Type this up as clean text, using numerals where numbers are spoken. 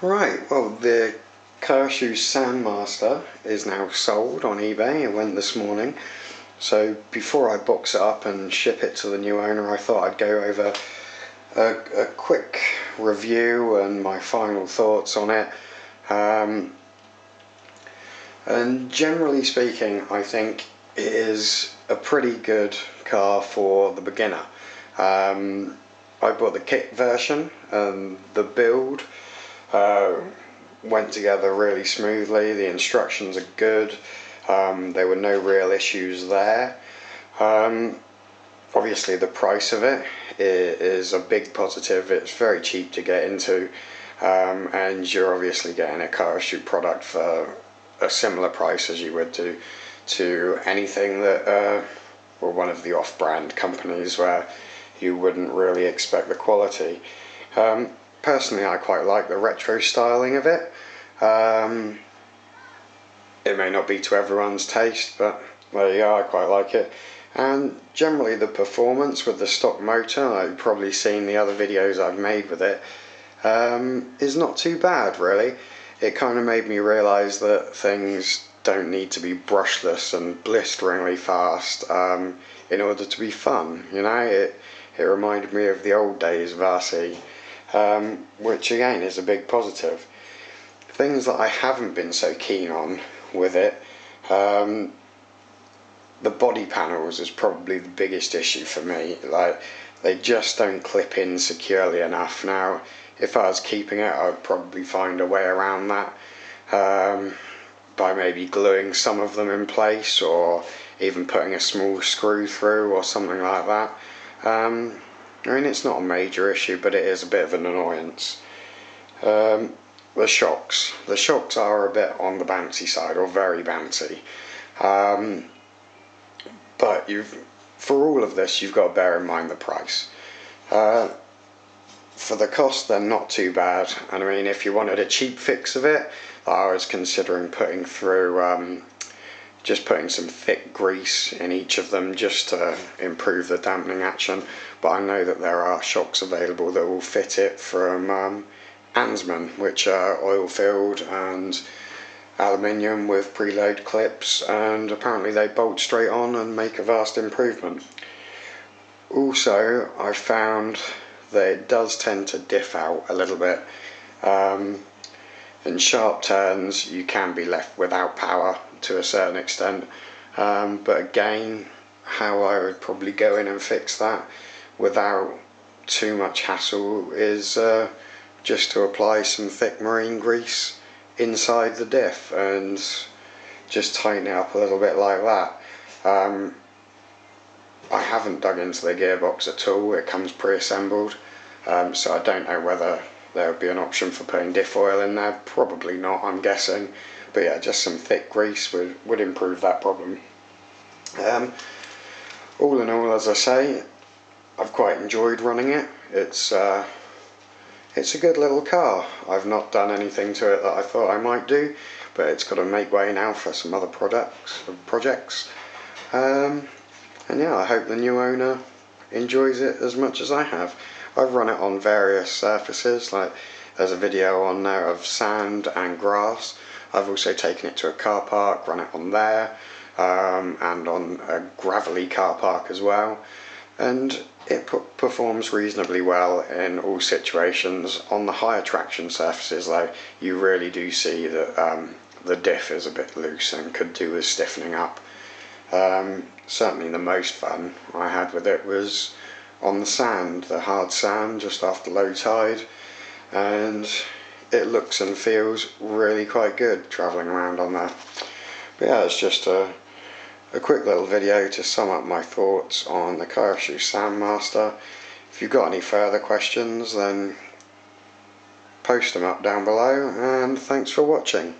Right, well, the Kyosho Sandmaster is now sold on eBay. It went this morning. So before I box it up and ship it to the new owner, I thought I'd go over a quick review and my final thoughts on it. And generally speaking, I think it is a pretty good car for the beginner. I bought the kit version and the build went together really smoothly. The instructions are good. There were no real issues there. Obviously the price of it is a big positive. It's very cheap to get into, and you're obviously getting a Kyosho product for a similar price as you would to anything that or one of the off-brand companies where you wouldn't really expect the quality. Personally, I quite like the retro styling of it. It may not be to everyone's taste, but there you go, I quite like it. And generally the performance with the stock motor, I've probably seen the other videos I've made with it, is not too bad really. It kind of made me realise that things don't need to be brushless and blisteringly fast in order to be fun, you know. It reminded me of the old days of RC, which again is a big positive. Things that I haven't been so keen on with it, the body panels is probably the biggest issue for me. Like, they just don't clip in securely enough. Now, if I was keeping it, I'd probably find a way around that by maybe gluing some of them in place, or even putting a small screw through or something like that. I mean, it's not a major issue, but it is a bit of an annoyance. The shocks are a bit on the bouncy side, or very bouncy. But for all of this, you've got to bear in mind the price. For the cost, they're not too bad. And I mean, if you wanted a cheap fix of it, I was considering putting through just putting some thick grease in each of them just to improve the dampening action. But I know that there are shocks available that will fit it from Ansman, which are oil filled and aluminium with preload clips, and apparently they bolt straight on and make a vast improvement. Also, I found that it does tend to diff out a little bit. In sharp turns you can be left without power to a certain extent, but again, how I would probably go in and fix that without too much hassle is just to apply some thick marine grease inside the diff and just tighten it up a little bit like that. I haven't dug into the gearbox at all. It comes pre-assembled, so I don't know whether there would be an option for putting diff oil in there. Probably not, I'm guessing, but yeah, just some thick grease would improve that problem. All in all, as I say, I've quite enjoyed running it. It's a good little car. I've not done anything to it that I thought I might do, but it's got to make way now for some other projects. And yeah, I hope the new owner enjoys it as much as I have. I've run it on various surfaces, like there's a video on there of sand and grass. I've also taken it to a car park, run it on there, and on a gravelly car park as well. And it performs reasonably well in all situations. On the higher traction surfaces, though, you really do see that the diff is a bit loose and could do with stiffening up. Certainly the most fun I had with it was on the sand, the hard sand just after low tide, and it looks and feels really quite good travelling around on there. But yeah, it's just a quick little video to sum up my thoughts on the Kyosho Sandmaster. If you've got any further questions, then post them up down below, and thanks for watching.